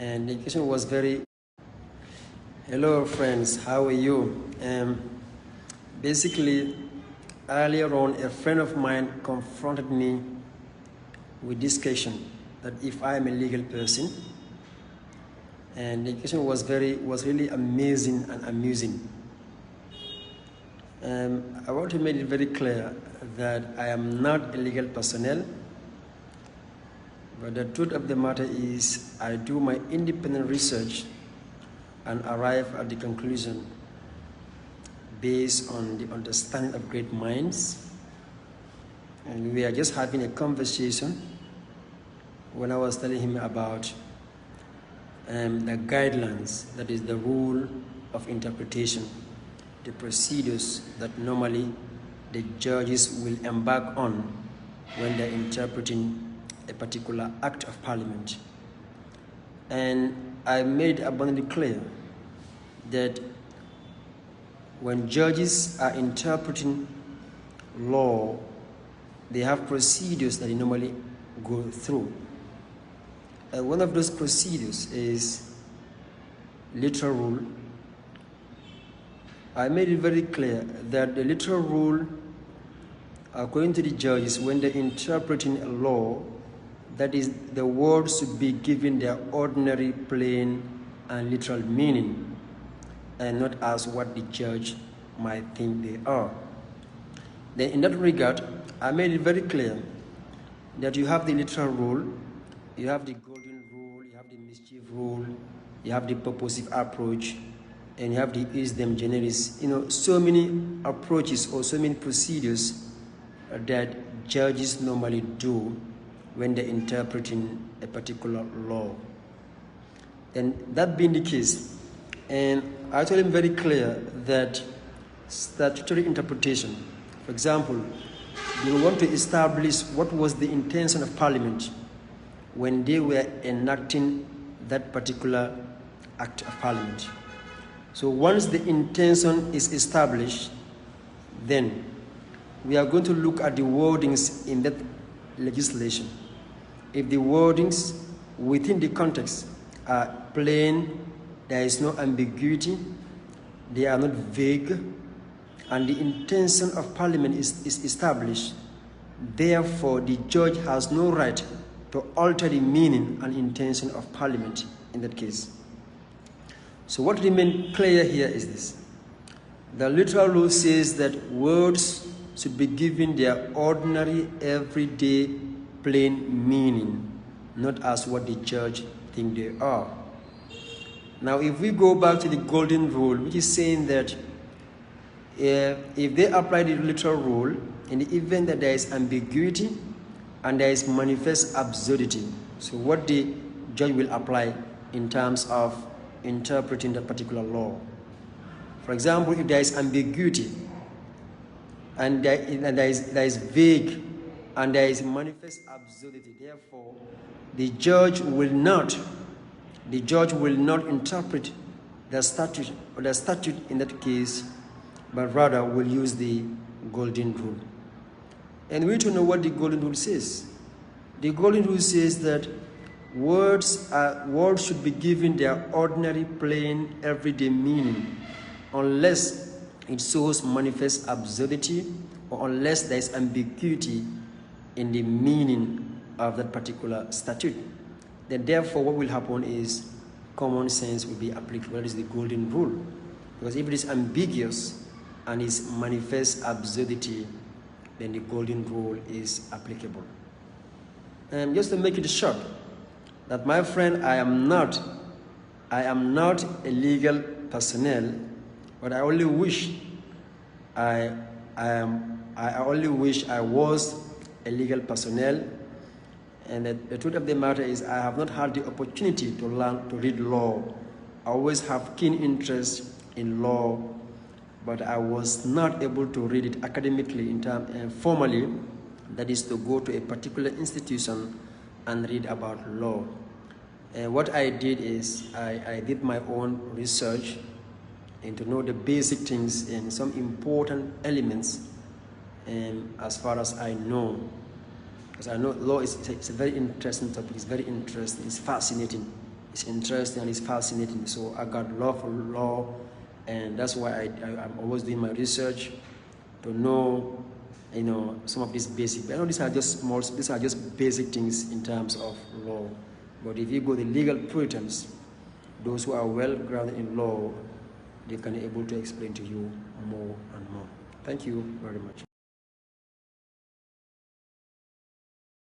and the education was very. Hello friends, how are you? Basically, earlier on, a friend of mine confronted me with this question that if I am a legal person, and the education was really amazing and amusing. I want to make it very clear that I am not a legal personnel, but the truth of the matter is I do my independent research and arrive at the conclusion based on the understanding of great minds. And we are just having a conversation when I was telling him about the guidelines, that is the rule of interpretation, the procedures that normally the judges will embark on when they're interpreting a particular act of parliament. And I made abundantly clear that when judges are interpreting law, they have procedures that they normally go through. And one of those procedures is literal rule. I made it very clear that the literal rule, according to the judges, when they're interpreting a law, that is, the words should be given their ordinary, plain, and literal meaning, and not as what the judge might think they are. Then in that regard, I made it very clear that you have the literal rule, you have the golden rule, you have the mischief rule, you have the purposive approach, and you have the wisdom generis. So many approaches or so many procedures that judges normally do when they're interpreting a particular law. And that being the case, and I told him very clear that statutory interpretation, for example, you want to establish what was the intention of Parliament when they were enacting that particular act of Parliament. So once the intention is established, then we are going to look at the wordings in that legislation. If the wordings within the context are plain, there is no ambiguity, they are not vague, and the intention of Parliament is established, therefore the judge has no right to alter the meaning and intention of Parliament in that case. So what remains clear here is this. The literal rule says that words should be given their ordinary, everyday, plain meaning, not as what the judge think they are. Now, if we go back to the golden rule, which is saying that if they apply the literal rule, in the event that there is ambiguity and there is manifest absurdity, so what the judge will apply in terms of interpreting that particular law. For example, if there is ambiguity and there is vague and there is manifest absurdity, therefore the judge will not interpret the statute in that case, but rather will use the golden rule. And we need to know what the golden rule says. The golden rule says that words should be given their ordinary, plain, everyday meaning, unless it shows manifest absurdity or unless there is ambiguity in the meaning of that particular statute. Then therefore what will happen is common sense will be applicable. That is the golden rule. Because if it is ambiguous and is manifest absurdity, then the golden rule is applicable. And just to make it short, that my friend, I am not a legal personnel, but I only wish I was a legal personnel. And the truth of the matter is I have not had the opportunity to learn to read law. I always have keen interest in law, but I was not able to read it academically formally, that is to go to a particular institution and read about law. And what I did is I did my own research and to know the basic things and some important elements, and as far as I know. Because I know law is a very interesting topic, it's very interesting, it's fascinating. It's interesting and it's fascinating. So I got love for law, and that's why I'm always doing my research to know, some of these basic. I know these are just basic things in terms of law. But if you go the legal Puritans, those who are well grounded in law, they can be able to explain to you more and more. Thank you very much.